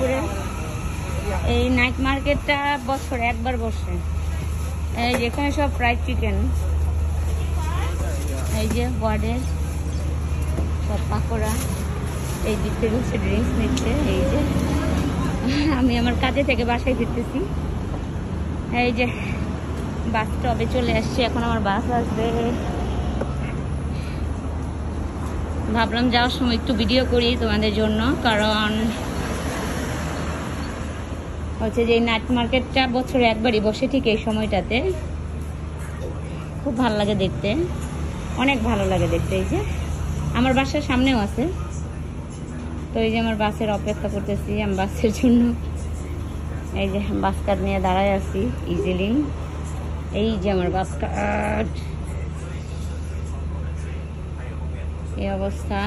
মিরপুরে এই নাইট মার্কেটটা বছরে একবার বসে। এই যেখানে সব ফ্রাইড চিকেন, এই যে ওয়ার্ডের সব পাকোড়া, এই দিক থেকে হচ্ছে ড্রিঙ্কস নিচ্ছে। এই যে আমি আমার কাজে থেকে বাসায় ফিরতেছি। এই যে বাস স্টপে চলে আসছি, এখন আমার বাস আসবে। ভাবলাম যাওয়ার সময় একটু ভিডিও করি তোমাদের জন্য, কারণ হচ্ছে যে নাইট মার্কেটটা বছরে একবারই বসে ঠিক এই সময়টাতে। খুব ভালো লাগে দেখতে, অনেক ভালো লাগে দেখতে। এই যে আমার বাসার সামনেও আছে, তো এই যে আমার বাসের অপেক্ষা করতেছি আমি বাসের জন্য। এই যে বাস কার্ড নিয়ে দাঁড়ায় আছি ইজিলি। এই যে আমার বাস কার্ড, এই অবস্থা।